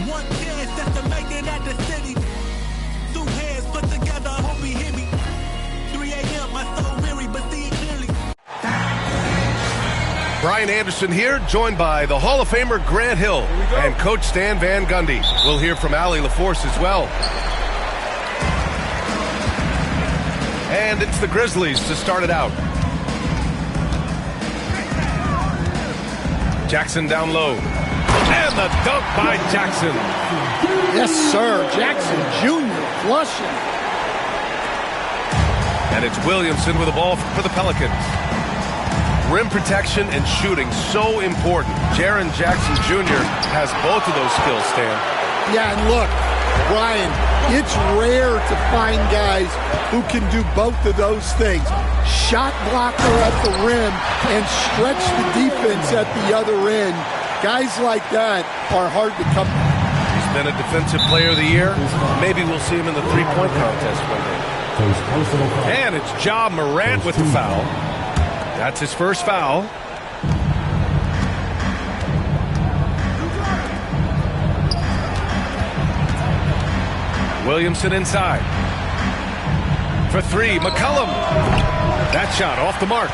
One chance just to make it at the city. Two hands put together, hope he hear me. 3 a.m. my soul weary, but see it clearly. Brian Anderson here, joined by the Hall of Famer Grant Hill and Coach Stan Van Gundy. We'll hear from Allie LaForce as well. And it's the Grizzlies to start it out. Jackson down low. And the dunk by Jackson. Yes, sir. Jackson Jr. flushing. And it's Williamson with the ball for the Pelicans. Rim protection and shooting, so important. Jaren Jackson Jr. has both of those skills, Stan. Yeah, and look, Brian, it's rare to find guys who can do both of those things. Shot blocker at the rim and stretch the defense at the other end. Guys like that are hard to come by. He's been a defensive player of the year. Maybe we'll see him in the three-point contest one day. And it's Ja Morant with the foul. That's his first foul. Williamson inside. For three, McCollum. That shot off the mark.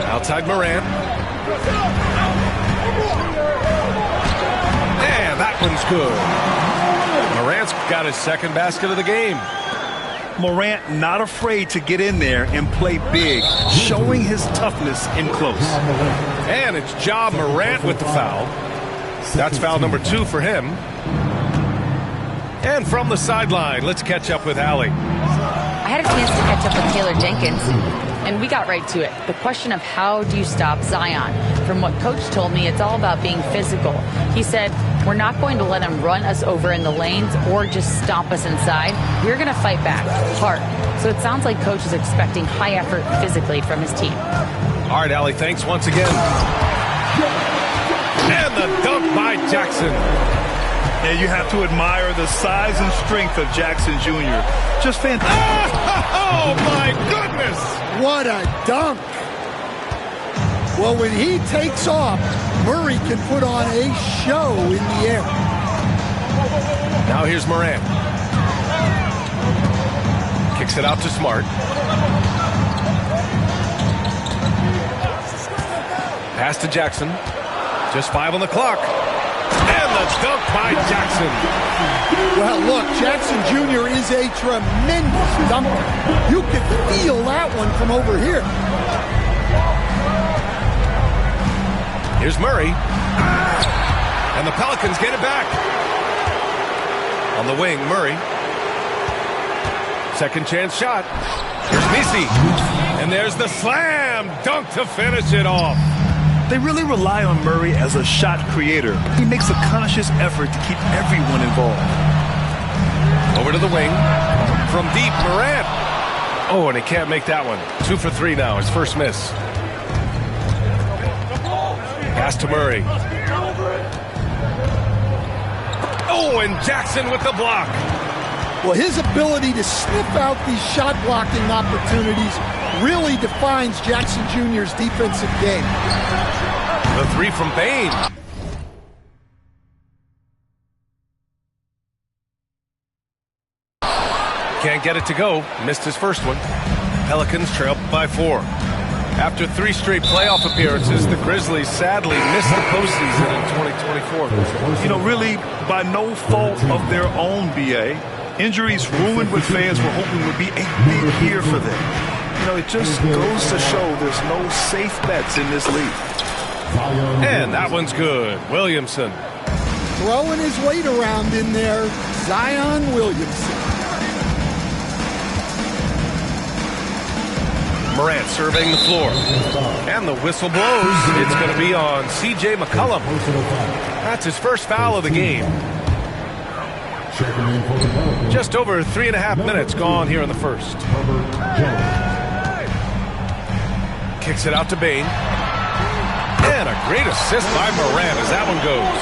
Outside Morant. And that one's good. Morant's got his second basket of the game. Morant not afraid to get in there and play big, showing his toughness in close. And it's Ja Morant with the foul. That's foul number 2 for him. And from the sideline, let's catch up with Allie. I had a chance to catch up with Taylor Jenkins, and we got right to it. The question of how do you stop Zion? From what Coach told me, it's all about being physical. He said, we're not going to let him run us over in the lanes or just stomp us inside. We're going to fight back hard. So it sounds like Coach is expecting high effort physically from his team. All right, Allie, thanks once again. And the dunk by Jackson. And you have to admire the size and strength of Jackson Jr. Just fantastic. Oh, my goodness. What a dunk. Well, when he takes off, Murray can put on a show in the air. Now here's Morant. Kicks it out to Smart. Pass to Jackson. Just 5 on the clock. And the dunk by Jackson. Well, look, Jackson Jr. is a tremendous dunker. You can feel that one from over here. Here's Murray. And the Pelicans get it back. On the wing, Murray. Second chance shot. Here's Messi. And there's the slam dunk to finish it off. They really rely on Murray as a shot creator. He makes a conscious effort to keep everyone involved. Over to the wing. From deep, Morant. Oh, and he can't make that one. 2 for 3 now, his first miss. Pass to Murray. Oh, and Jackson with the block. Well, his ability to sniff out these shot blocking opportunities really defines Jackson Jr.'s defensive game. The 3 from Bane. Can't get it to go. Missed his first one. Pelicans trail by 4. After 3 straight playoff appearances, the Grizzlies sadly missed the postseason in 2024. You know, really by no fault of their own, BA. Injuries ruined what fans were hoping would be a big year for them. You know, it just goes to show there's no safe bets in this league. And that one's good. Williamson. Throwing his weight around in there, Zion Williamson. Morant surveying the floor. And the whistle blows. It's going to be on C.J. McCollum. That's his first foul of the game. Just over 3.5 minutes gone here in the first. Kicks it out to Bane. And a great assist by Morant as that one goes.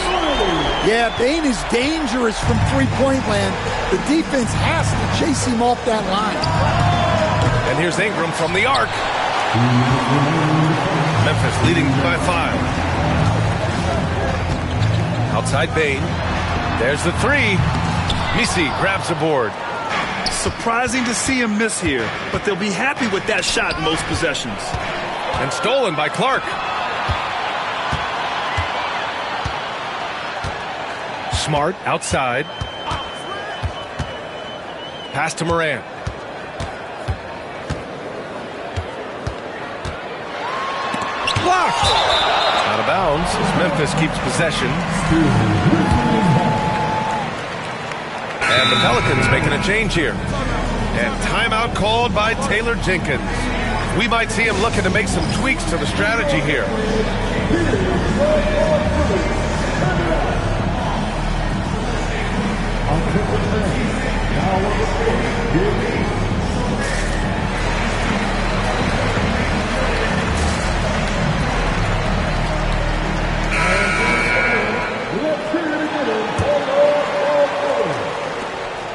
Yeah, Bane is dangerous from three-point land. The defense has to chase him off that line. And here's Ingram from the arc. Memphis leading by 5. Outside Bain. There's the 3. Misi grabs the board. Surprising to see him miss here, but they'll be happy with that shot in most possessions. And stolen by Clark. Smart outside. Pass to Morant. Blocked. Out of bounds as Memphis keeps possession. And the Pelicans making a change here. And timeout called by Taylor Jenkins. We might see him looking to make some tweaks to the strategy here.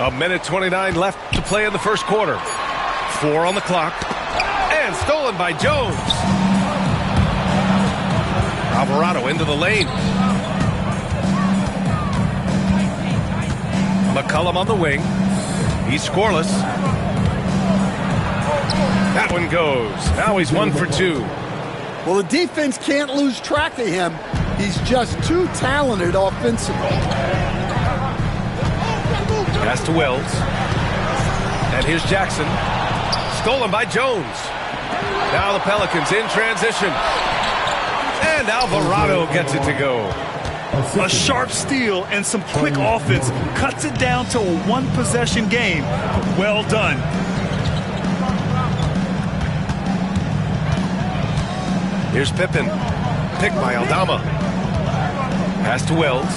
A minute 29 left to play in the first quarter. 4 on the clock. And stolen by Jones. Alvarado into the lane. McCollum on the wing. He's scoreless. That one goes. Now he's 1 for 2. Well, the defense can't lose track of him. He's just too talented offensively. Pass to Wells. And here's Jackson. Stolen by Jones. Now the Pelicans in transition. And Alvarado gets it to go. A sharp steal and some quick offense cuts it down to a one-possession game. Well done. Here's Pippen. Picked by Aldama. Pass to Wells.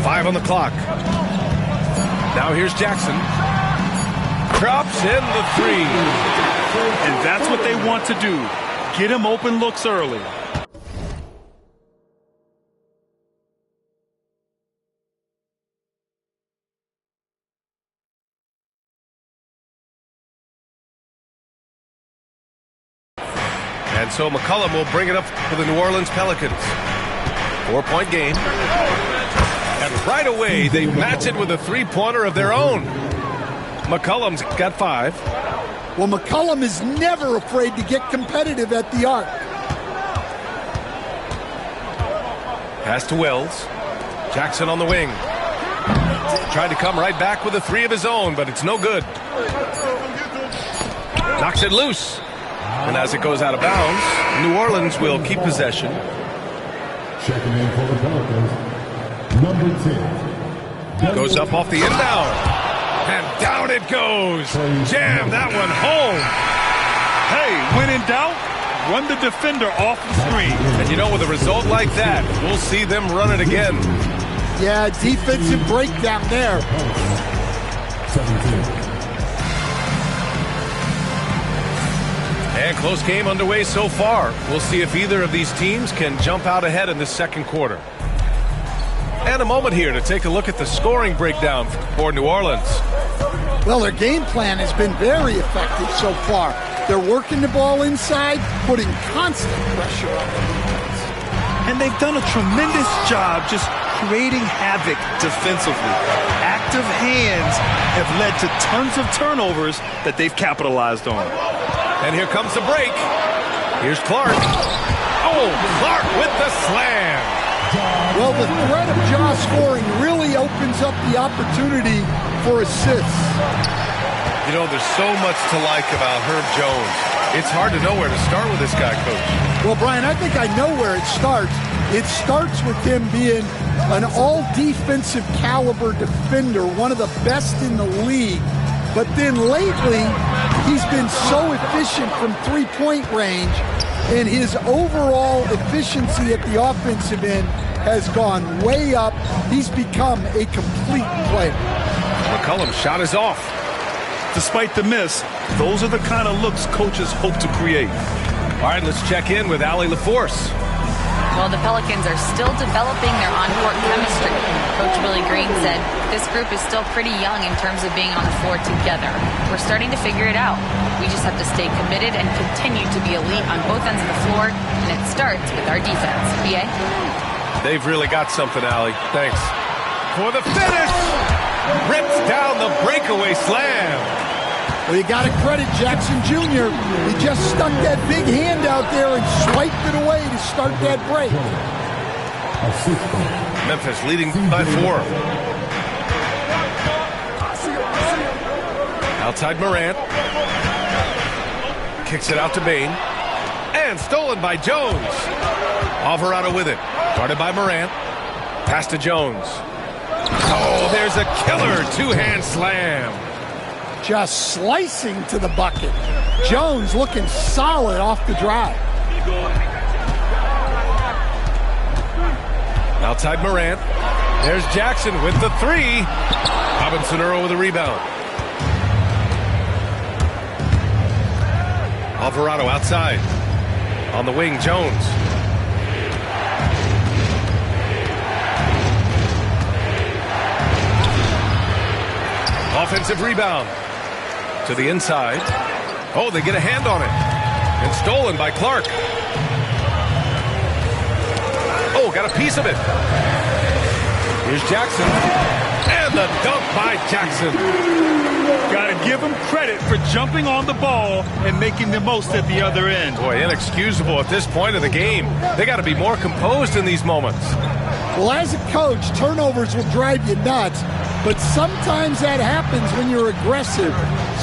5 on the clock. Now here's Jackson. Drops in the 3. And that's what they want to do. Get him open looks early. And so McCollum will bring it up for the New Orleans Pelicans. 4-point game. And right away, they match it with a three-pointer of their own. McCollum's got 5. Well, McCollum is never afraid to get competitive at the arc. Pass to Wells. Jackson on the wing. Tried to come right back with a 3 of his own, but it's no good. Knocks it loose. And as it goes out of bounds, New Orleans will keep possession. Checking in for the Pelicans, number 10. Goes up off the inbound. And down it goes. Jam that one home. Hey, when in doubt, run the defender off the screen. And you know, with a result like that, we'll see them run it again. Yeah, defensive breakdown there. 17. And close game underway so far. We'll see if either of these teams can jump out ahead in the second quarter. And a moment here to take a look at the scoring breakdown for New Orleans. Well, their game plan has been very effective so far. They're working the ball inside, putting constant pressure on the defense. And they've done a tremendous job just creating havoc defensively. Active hands have led to tons of turnovers that they've capitalized on. And here comes the break. Here's Clark. Oh, Clark with the slam. Well, the threat of Ja scoring really opens up the opportunity for assists. You know, there's so much to like about Herb Jones. It's hard to know where to start with this guy, Coach. Well, Brian, I think I know where it starts. It starts with him being an all-defensive caliber defender, one of the best in the league. But then lately, he's been so efficient from three-point range, and his overall efficiency at the offensive end has gone way up. He's become a complete player. McCollum's shot is off. Despite the miss, those are the kind of looks coaches hope to create. All right, let's check in with Allie LaForce. Well, the Pelicans are still developing their on-court chemistry. Coach Willie Green said this group is still pretty young in terms of being on the floor together. We're starting to figure it out. We just have to stay committed and continue to be elite on both ends of the floor, and it starts with our defense. B.A.? They've really got something, Allie. Thanks. For the finish! Rips down the breakaway slam. Well, you got to credit Jackson Jr. He just stuck that big hand out there and swiped it away to start that break. Memphis leading by 4. Outside Morant. Kicks it out to Bane. And stolen by Jones. Alvarado with it. Guarded by Morant. Pass to Jones. Oh, there's a killer two-hand slam. Just slicing to the bucket. Jones looking solid off the drive. Outside Morant. There's Jackson with the 3. Robinson Earl with a rebound. Alvarado outside. On the wing, Jones. Offensive rebound. To the inside. Oh, they get a hand on it. And stolen by Clark. Oh, got a piece of it. Here's Jackson. And the dunk by Jackson. Got to give him credit for jumping on the ball and making the most at the other end. Boy, inexcusable at this point of the game. They got to be more composed in these moments. Well, as a coach, turnovers will drive you nuts, but sometimes that happens when you're aggressive.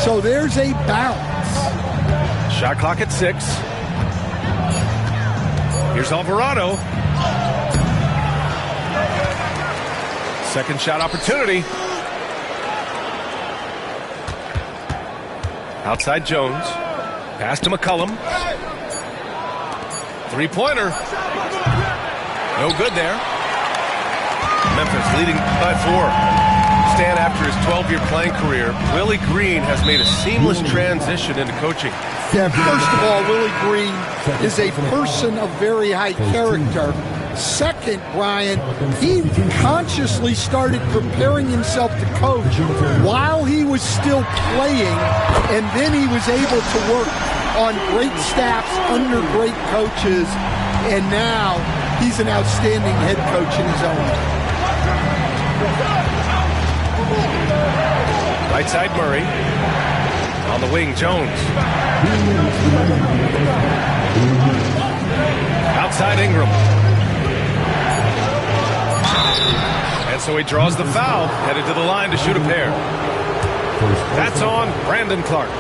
So there's a balance. Shot clock at 6. Here's Alvarado. Second shot opportunity. Outside Jones. Pass to McCollum. Three-pointer. No good there. Memphis leading by 4. Stan, after his 12-year playing career, Willie Green has made a seamless transition into coaching. Yeah, first of all, Willie Green is a person of very high character. Second, Brian, he consciously started preparing himself to coach while he was still playing, and then he was able to work on great staffs under great coaches, and now he's an outstanding head coach in his own right. Right side Murray. On the wing, Jones. Outside Ingram. And so he draws the foul, headed to the line to shoot a pair. That's on Brandon Clark.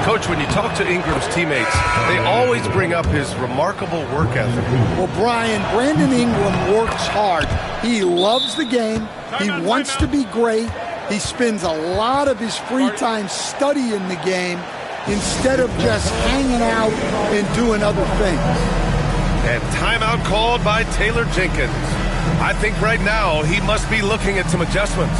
Coach, when you talk to Ingram's teammates, they always bring up his remarkable work ethic. Well, Brian, Brandon Ingram works hard. He loves the game. He wants to be great. He spends a lot of his free time studying the game instead of just hanging out and doing other things. And timeout called by Taylor Jenkins. I think right now he must be looking at some adjustments.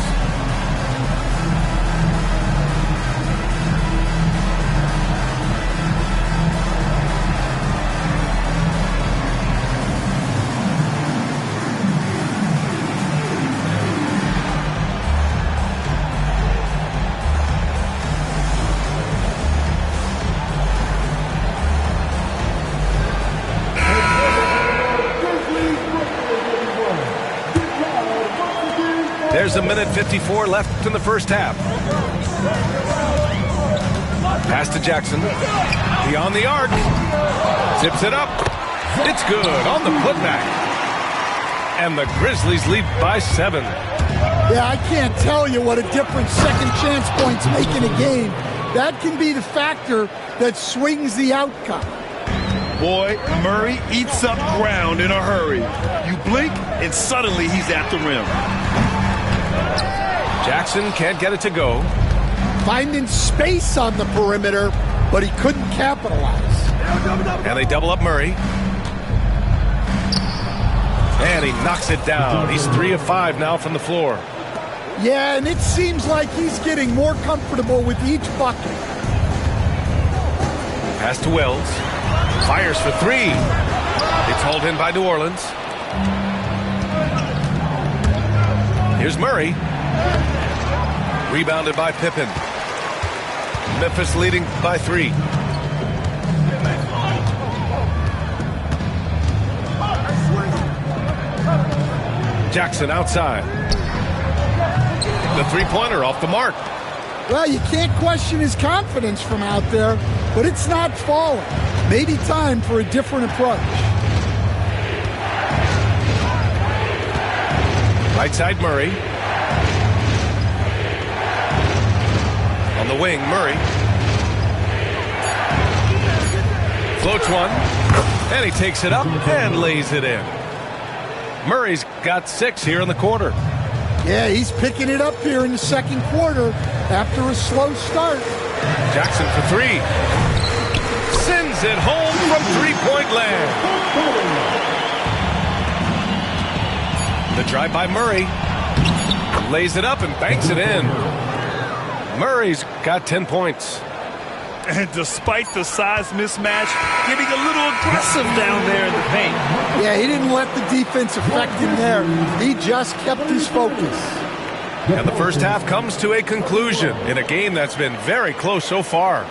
There's a minute 54 left in the first half. Pass to Jackson. Beyond the arc. Zips it up. It's good on the putback. And the Grizzlies lead by 7. Yeah, I can't tell you what a difference second chance points make in a game. That can be the factor that swings the outcome. Boy, Murray eats up ground in a hurry. You blink, and suddenly he's at the rim. Jackson can't get it to go. Finding space on the perimeter, but he couldn't capitalize. And they double up Murray. And he knocks it down. He's 3 of 5 now from the floor. Yeah, and it seems like he's getting more comfortable with each bucket. Pass to Wells. Fires for 3. It's hauled in by New Orleans. Here's Murray. Rebounded by Pippen. Memphis leading by 3. Jackson outside. The three-pointer off the mark. Well, you can't question his confidence from out there, but it's not falling. Maybe time for a different approach. Right side, Murray. On the wing, Murray. Floats one, and he takes it up and lays it in. Murray's got 6 here in the quarter. Yeah, he's picking it up here in the second quarter after a slow start. Jackson for 3. Sends it home from three-point land. The drive by Murray. Lays it up and banks it in. Murray's got 10 points. And despite the size mismatch, getting a little aggressive down there in the paint. Yeah, he didn't let the defense affect him there. He just kept his focus. And the first half comes to a conclusion in a game that's been very close so far.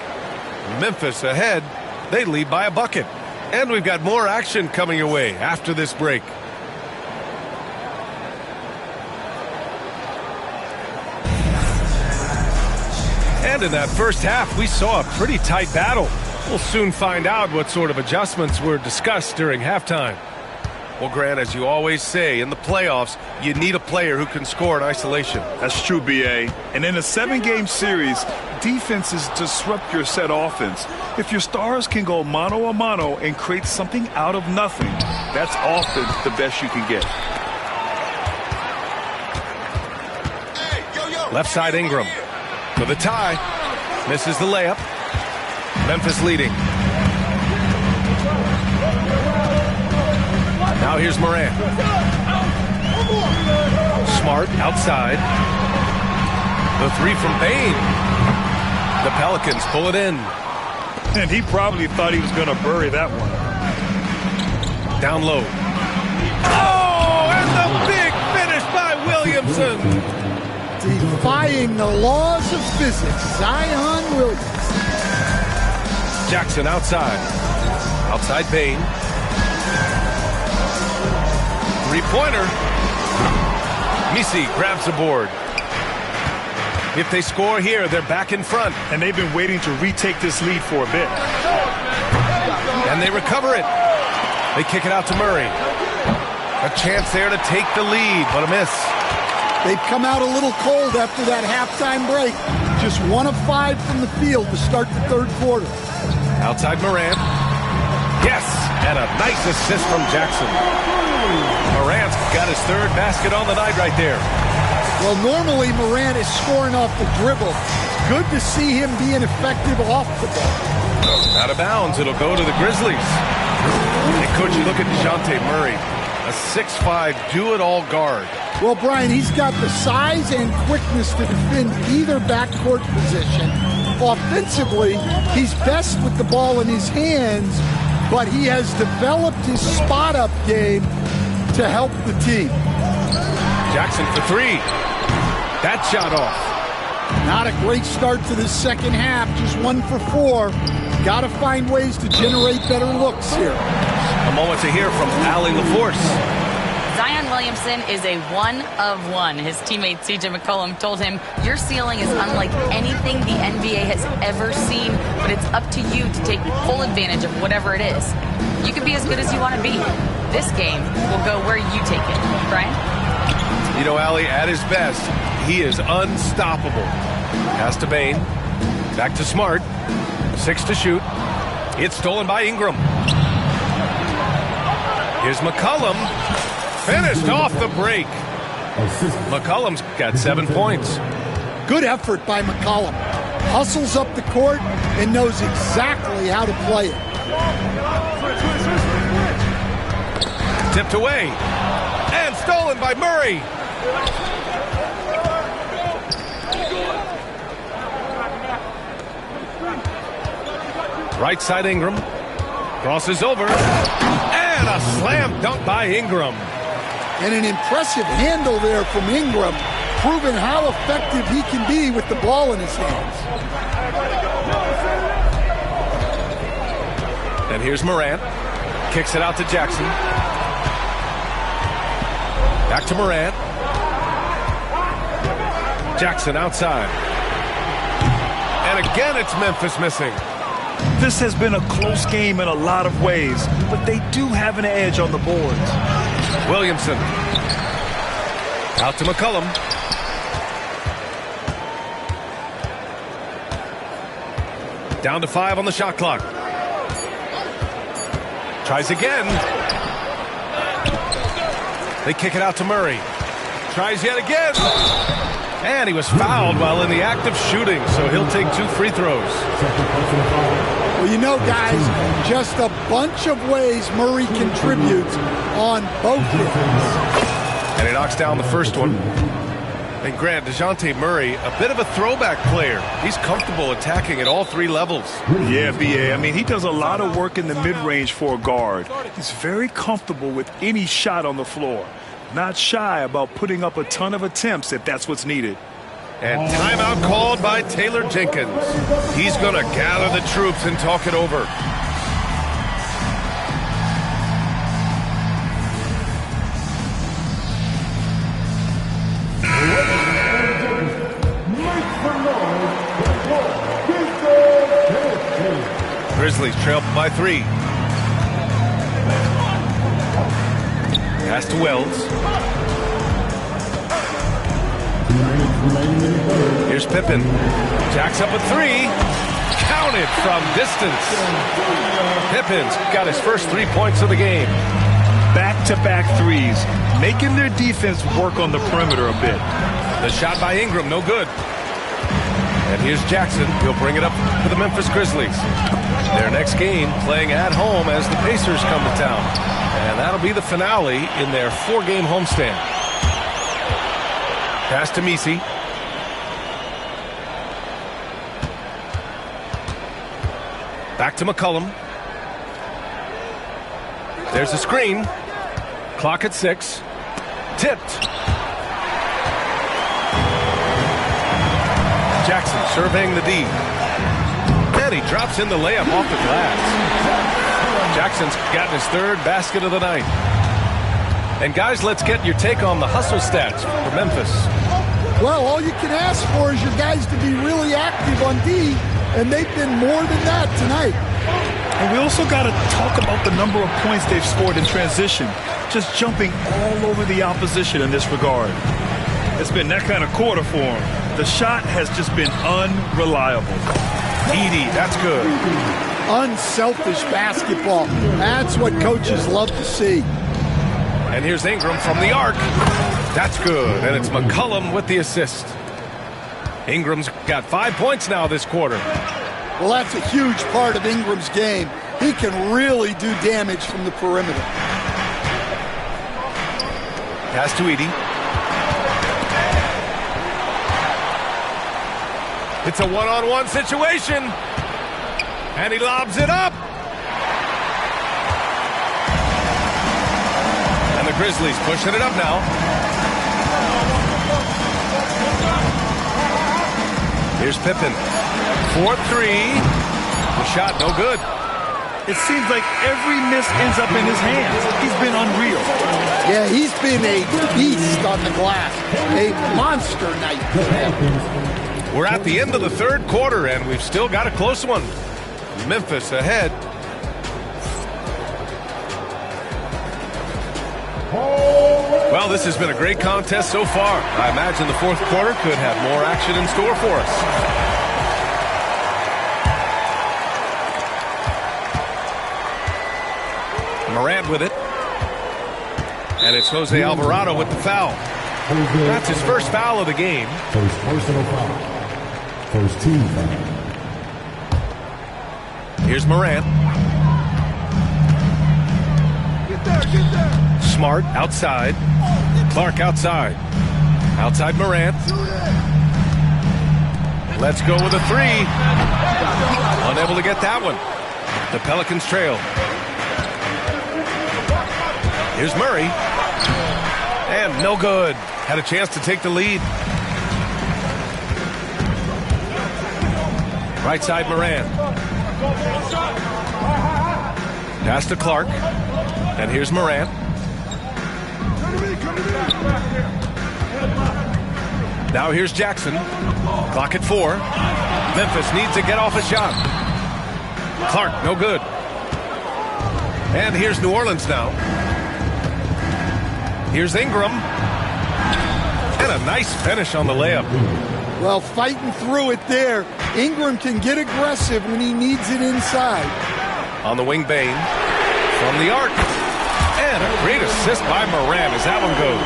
Memphis ahead. They lead by a bucket. And we've got more action coming your way after this break. And in that first half, we saw a pretty tight battle. We'll soon find out what sort of adjustments were discussed during halftime. Well, Grant, as you always say, in the playoffs, you need a player who can score in isolation. That's true, B.A. And in a 7-game series, defenses disrupt your set offense. If your stars can go mano-a-mano and create something out of nothing, that's often the best you can get. Left side, Ingram. For the tie. Misses the layup. Memphis leading. Now here's Morant. Smart outside. The 3 from Bane. The Pelicans pull it in. And he probably thought he was going to bury that one. Down low. Oh, and the big finish by Williamson. Defying the laws of physics, Zion Williamson. Jackson outside. Outside Bane. Three-pointer. Misi grabs the board. If they score here, they're back in front. And they've been waiting to retake this lead for a bit. And they recover it. They kick it out to Murray. A chance there to take the lead, but a miss. They've come out a little cold after that halftime break. Just 1 of 5 from the field to start the third quarter. Outside Morant. Yes, and a nice assist from Jackson. Morant's got his 3rd basket on the night right there. Well, normally Morant is scoring off the dribble. It's good to see him being effective off the ball. Out of bounds, it'll go to the Grizzlies. Hey, Coach, you look at DeJounte Murray, a 6'5" do-it-all guard. Well, Brian, he's got the size and quickness to defend either backcourt position. Offensively, he's best with the ball in his hands, but he has developed his spot-up game to help the team. Jackson for 3. That shot off. Not a great start to the second half, just 1 for 4. Got to find ways to generate better looks here. A moment to hear from Allie LaForce. Zion Williamson is a 1 of 1. His teammate C.J. McCollum told him, your ceiling is unlike anything the NBA has ever seen, but it's up to you to take full advantage of whatever it is. You can be as good as you want to be. This game will go where you take it. Brian? You know, Allie, at his best, he is unstoppable. Pass to Bane. Back to Smart. 6 to shoot. It's stolen by Ingram. Here's McCollum. Finished off the break. McCollum's got 7 points. Good effort by McCollum. Hustles up the court and knows exactly how to play it. Tipped away. And stolen by Murray. Right side Ingram. Crosses over. And And a slam dunk by Ingram. And an impressive handle there from Ingram, proving how effective he can be with the ball in his hands. And here's Morant. Kicks it out to Jackson. Back to Morant. Jackson outside. And again, it's Memphis missing. This has been a close game in a lot of ways, but they do have an edge on the boards. Williamson. Out to McCollum. Down to 5 on the shot clock. Tries again. They kick it out to Murray. Tries yet again. And he was fouled while in the act of shooting, so he'll take 2 free throws. Well, you know, guys, just a bunch of ways Murray contributes on both ends. And he knocks down the first one. And Grant, DeJounte Murray, a bit of a throwback player. He's comfortable attacking at all 3 levels. Yeah, B.A. I mean, he does a lot of work in the mid-range for a guard. He's very comfortable with any shot on the floor. Not shy about putting up a ton of attempts if that's what's needed. And timeout called by Taylor Jenkins. He's going to gather the troops and talk it over. Grizzlies trail by 3. Pass to Wells. Here's Pippen. Jacks up a 3. Counted from distance. Pippen's got his first 3 points of the game. Back-to-back threes, making their defense work on the perimeter a bit. The shot by Ingram, no good. And here's Jackson. He'll bring it up for the Memphis Grizzlies. Their next game playing at home as the Pacers come to town. And that'll be the finale in their 4-game homestand. Pass to Messi. Back to McCollum. There's a screen. Clock at 6. Tipped. Jackson surveying the D. And he drops in the layup off the glass. Jackson's gotten his 3rd basket of the night. And guys, let's get your take on the hustle stats for Memphis. Well, all you can ask for is your guys to be really active on D, and they've been more than that tonight. And we also got to talk about the number of points they've scored in transition, just jumping all over the opposition in this regard. It's been that kind of quarter for them. The shot has just been unreliable. Edey, that's good. Unselfish basketball. That's what coaches love to see. And here's Ingram from the arc. That's good. And it's McCollum with the assist. Ingram's got 5 points now this quarter. Well, that's a huge part of Ingram's game. He can really do damage from the perimeter. Pass to Edey. It's a one-on-one situation. And he lobs it up. And the Grizzlies pushing it up now. Here's Pippen. 4-3. The shot no good. It seems like every miss ends up in his hands. He's been unreal. Yeah, he's been a beast on the glass. A monster night for him. We're at the end of the 3rd quarter, and we've still got a close one. Memphis ahead. Well, this has been a great contest so far. I imagine the 4th quarter could have more action in store for us. Morant with it. And it's Jose Alvarado with the foul. That's his first foul of the game. First personal foul. First team foul. Here's Morant. Get there. Smart outside. Clark outside. Outside Morant. Let's go with a 3. Unable to get that one. The Pelicans trail. Here's Murray. And no good. Had a chance to take the lead. Right side, Moran. Pass to Clark. And here's Moran. Now here's Jackson. Clock at 4. Memphis needs to get off a shot. Clark, no good. And here's New Orleans now. Here's Ingram. And a nice finish on the layup. Well, fighting through it there. Ingram can get aggressive when he needs it inside. On the wing, Bane. From the arc. And a great assist by Moran as that one goes.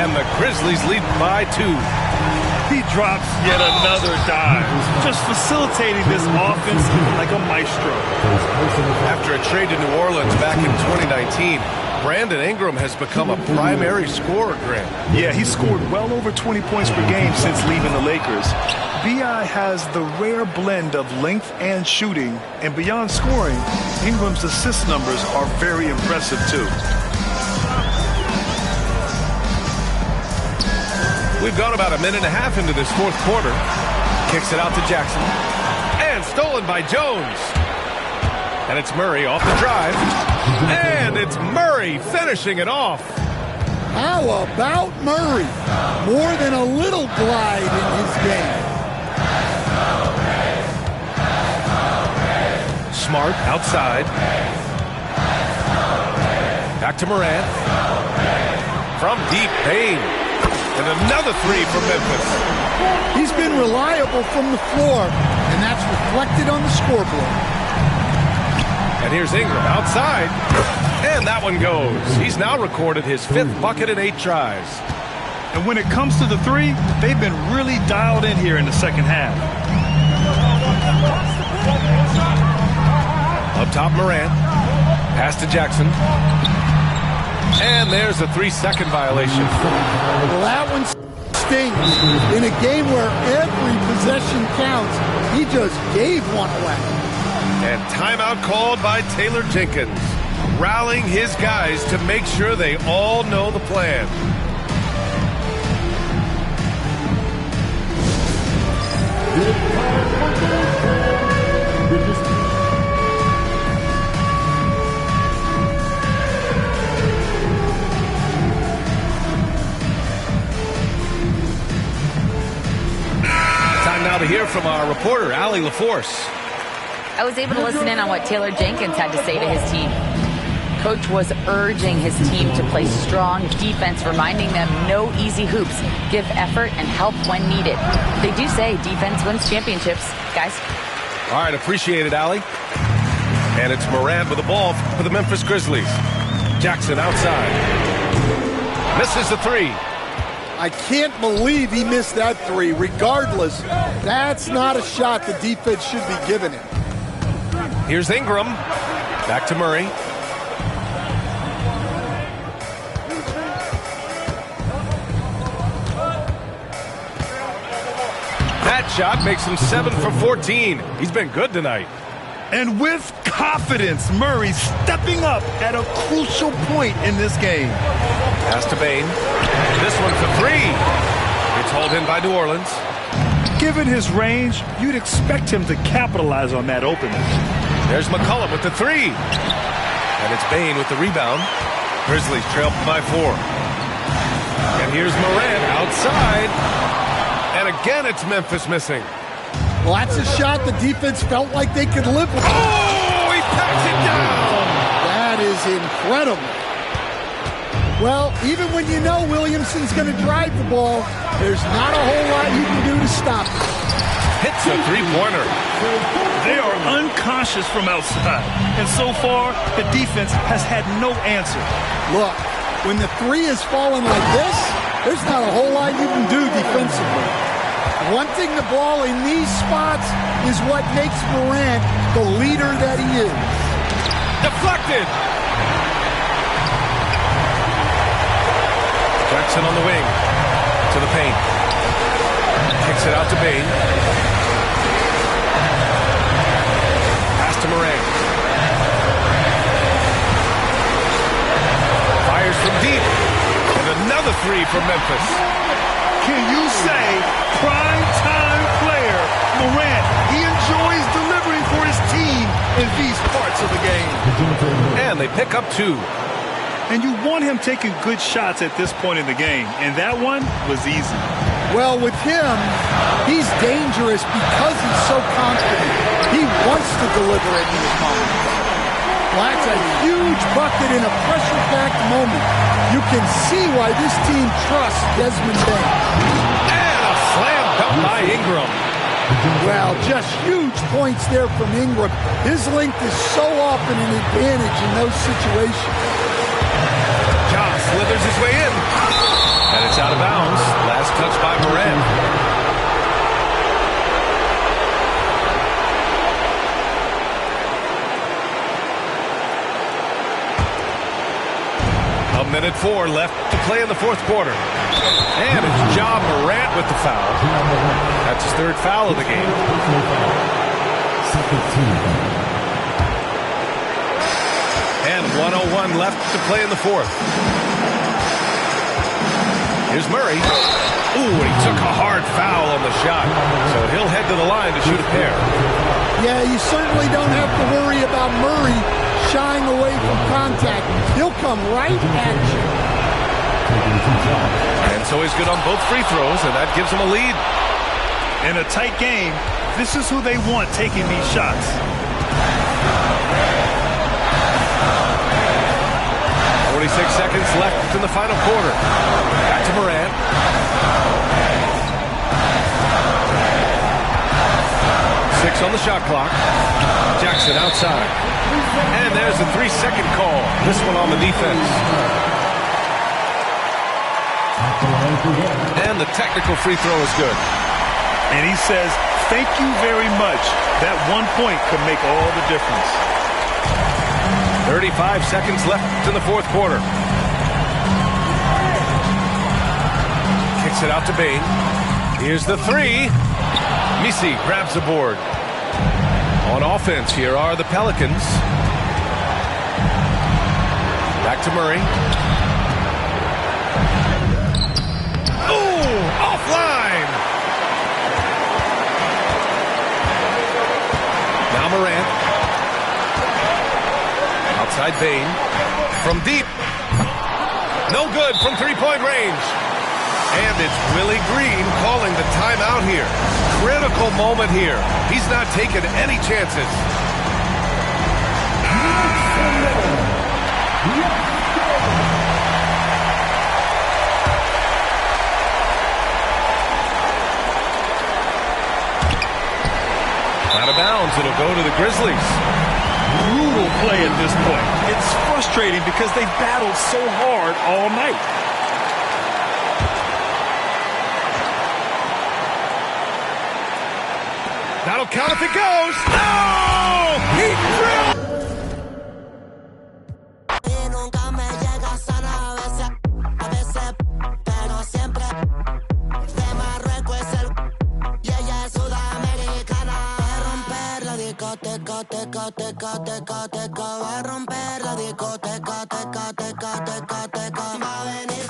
And the Grizzlies lead by 2. He drops yet another dive, just facilitating this offense like a maestro. After a trade to New Orleans back in 2019, Brandon Ingram has become a primary scorer, Grant. Yeah, he scored well over 20 points per game since leaving the Lakers. B.I. has the rare blend of length and shooting, and beyond scoring, Ingram's assist numbers are very impressive too. We've gone about a minute and a half into this fourth quarter. Kicks it out to Jackson. And stolen by Jones. And it's Murray off the drive. And it's Murray finishing it off. How about Murray? More than a little glide in his game. Smart outside. Back to Moran. From deep, Payne. And another 3 from Memphis. He's been reliable from the floor, and that's reflected on the scoreboard. And here's Ingram outside. And that one goes. He's now recorded his 5th bucket in 8 tries. And when it comes to the 3, they've been really dialed in here in the second half. Up top, Moran. Pass to Jackson. And there's a 3-second violation. Well, that one stings. In a game where every possession counts, he just gave one away. And timeout called by Taylor Jenkins, rallying his guys to make sure they all know the plan. Now to hear from our reporter, Allie LaForce. I was able to listen in on what Taylor Jenkins had to say to his team. Coach was urging his team to play strong defense, reminding them no easy hoops, give effort and help when needed. They do say defense wins championships, guys. All right, appreciate it, Allie. And it's Moran with the ball for the Memphis Grizzlies. Jackson outside. Misses the 3. I can't believe he missed that 3. Regardless, that's not a shot the defense should be giving him. Here's Ingram. Back to Murray. That shot makes him 7 for 14. He's been good tonight. And with confidence, Murray stepping up at a crucial point in this game. Pass to Bane. This one for 3. It's hauled in by New Orleans. Given his range, you'd expect him to capitalize on that opening. There's McCollum with the 3. And it's Bane with the rebound. Grizzlies trail by 4. And here's Moran outside. And again, it's Memphis missing. Well, that's a shot the defense felt like they could live with. Oh, he packs it down. That is incredible. Well, even when you know Williamson's going to drive the ball, there's not a whole lot you can do to stop it. Hits a 3-pointer. They are unconscious from outside, and so far, the defense has had no answer. Look, when the 3 is falling like this, there's not a whole lot you can do defensively. Wanting the ball in these spots is what makes Morant the leader that he is. Deflected. Jackson on the wing. To the paint. Kicks it out to Bane. Pass to Moran. three for Memphis. Can you say prime-time player Morant? He enjoys delivering for his team in these parts of the game. And they pick up two. And you want him taking good shots at this point in the game, and that one was easy. Well, with him, he's dangerous because he's so confident. He wants to deliver in these moments. Well, that's a huge bucket in a pressure-packed moment. You can see why this team trusts Desmond Bain. And a slam dunk by Ingram. Well, just huge points there from Ingram. His length is so often an advantage in those situations. Ja slithers his way in. And it's out of bounds. Last touch by Morant. A minute 4 left to play in the fourth quarter. And it's Ja Morant with the foul. That's his third foul of the game. And 1:01 left to play in the fourth. Here's Murray. Ooh, and he took a hard foul on the shot. So he'll head to the line to shoot a pair. Yeah, you certainly don't have to worry about Murray shying away from contact. He'll come right at you. And so he's good on both free throws, and that gives him a lead. In a tight game, this is who they want taking these shots. 46 seconds left in the final quarter. Back to Morant. Six on the shot clock. Jackson outside. And there's a 3-second call. This one on the defense. And the technical free throw is good. And he says, thank you very much. That 1 point could make all the difference. 35 seconds left in the fourth quarter. Kicks it out to Bain. Here's the three. Misi grabs the board. On offense, here are the Pelicans. Back to Murray. Ooh, offline. Now Morant. Outside Bain. From deep. No good from three-point range. And it's Willie Green calling the timeout here. Critical moment here. He's not taking any chances. Out of bounds. It'll go to the Grizzlies. Brutal play at this point. It's frustrating because they battled so hard all night. That'll count if it goes. Oh! He drilled! Va a romper la discoteca, teca, teca, teca, teca. Va a venir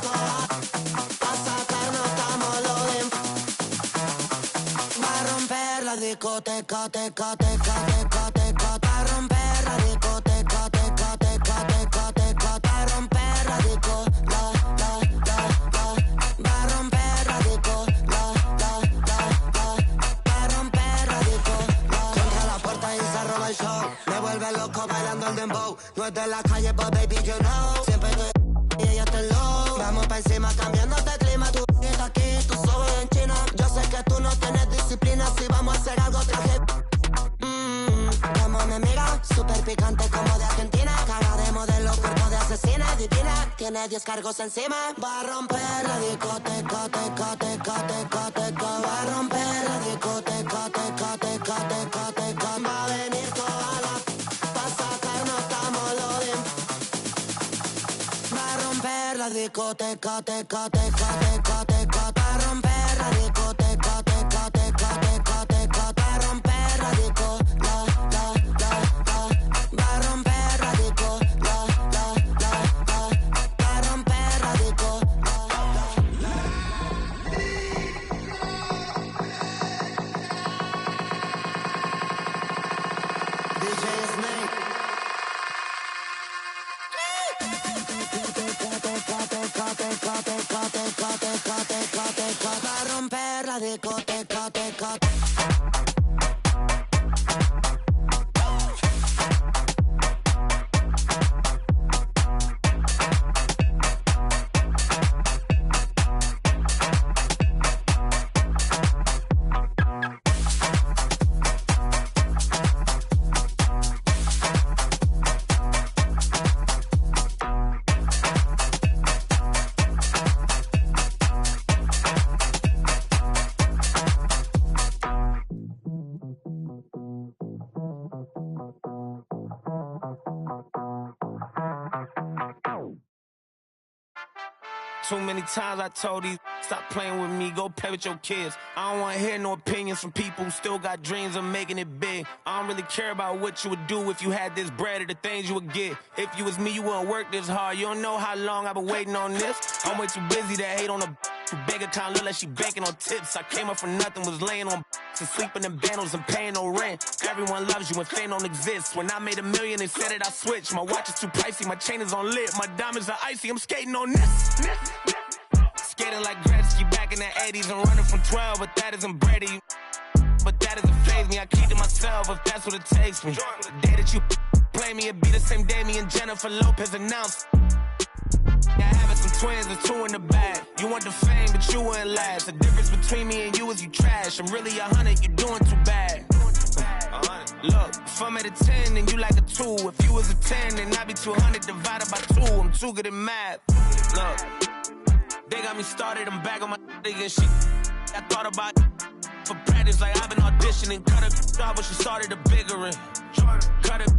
a sacarnos estamos loading. Va a romper la discoteca, teca, teca, teca, teca. Va a romper la discoteca, teca, teca, teca, teca. Va a romper la disco, la. Va a romper la disco, la. Va a romper la disco, la. Contra la puerta y se roba el show. Me vuelve loco bailando el dembow. No es de la calle, but baby, you know. Siempre estoy y ella está low. Vamos pa' encima cambiando de clima. Tú estás aquí, tú solo en China. Yo sé que tú no tienes disciplina. Si vamos a hacer algo, traje. Como me mira, súper picante como de Argentina. Cara de modelo, cuerpo de asesina. Divina, tiene 10 cargos encima. Va a romper la discoteca, teca, teca, teca, teca. Va a romper la discoteca, teca, teca, teca, teca. Va a venir toda la. Pa' sacarnos estamos loading. Va a romper la discoteca, teca, teca, teca, teca. Va a romper la discoteca, teca, teca, teca, teca. Va a romper la disco, la. Va a romper la disco, la. Va a romper la disco, la. Va a romper la discoteca, teca. Too many times I told these stop playing with me, go play with your kids. I don't want to hear no opinions from people who still got dreams of making it big. I don't really care about what you would do if you had this bread or the things you would get. If you was me, you wouldn't work this hard. You don't know how long I've been waiting on this. I'm way too busy to hate on a bank account, look like she banking on tips. I came up from nothing, was laying on and sleeping in bundles and paying no rent. Everyone loves you when fame don't exist. When I made $1 million, they said it, I switched. My watch is too pricey, my chain is on lit. My diamonds are icy, I'm skating on this. Skating like Gretzky back in the 80s and running from 12, but that isn't Brady. But that doesn't faze me, I keep to myself if that's what it takes me. The day that you play me, it be the same day me and Jennifer Lopez announced. Yeah, having some twins, there's 2 in the bag. You want the fame, but you wouldn't last. The difference between me and you is you trash. I'm really 100, you're doing too bad. Look, if I'm at a 10 and you like a 2. If you was a 10, then I'd be 200 divided by 2. I'm too good at math. Look, they got me started, I'm back on my and shit. I thought about for practice, like I've been auditioning. Cut a job when she started a bigger one. Cut it,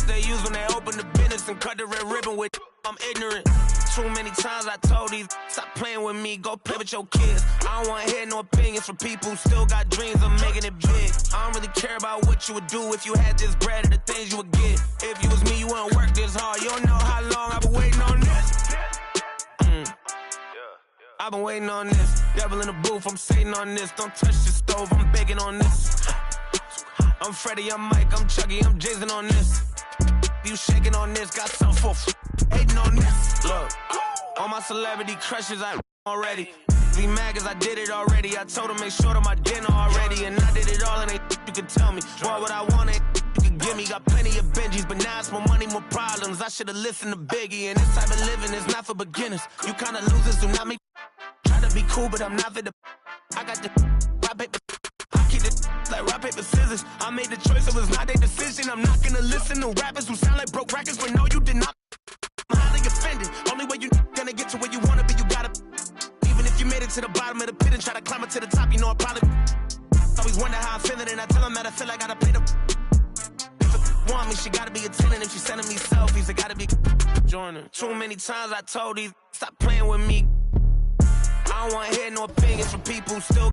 they use when they open the business and cut the red ribbon with. I'm ignorant. Too many times I told these stop playing with me, go play with your kids. I don't want to hear no opinions from people who still got dreams of making it big. I don't really care about what you would do if you had this bread or the things you would get. If you was me, you wouldn't work this hard. You don't know how long I've been waiting on this. I've been waiting on this. Devil in the booth, I'm sitting on this. Don't touch the stove, I'm baking on this. I'm Freddie, I'm Mike, I'm Chucky, I'm Jason on this. You shaking on this, got something for hating on this. Look, all my celebrity crushes, I already. Be mad cause I did it already. I told them make sure to my dinner already. And I did it all and they you can tell me. What would I want, you can give me. Got plenty of Benjis, but now it's more money, more problems. I should've listened to Biggie. And this type of living is not for beginners. You kinda losers do not make. Try to be cool, but I'm not for the. I got the rock paper. I keep it like rock paper scissors. I made the choice, it was not their decision. I'm not gonna listen to rappers who sound like broke records, but no, you did not. I'm highly offended. Only way you gonna get to where you wanna be, you gotta. Even if you made it to the bottom of the pit and try to climb it to the top, you know I probably. Always wonder how I'm feeling, and I tell them that I feel like I gotta pay the. If want me, she gotta be attending. If she's sending me selfies, it gotta be joining. Too many times I told these stop playing with me. I don't want to hear no opinions from people who still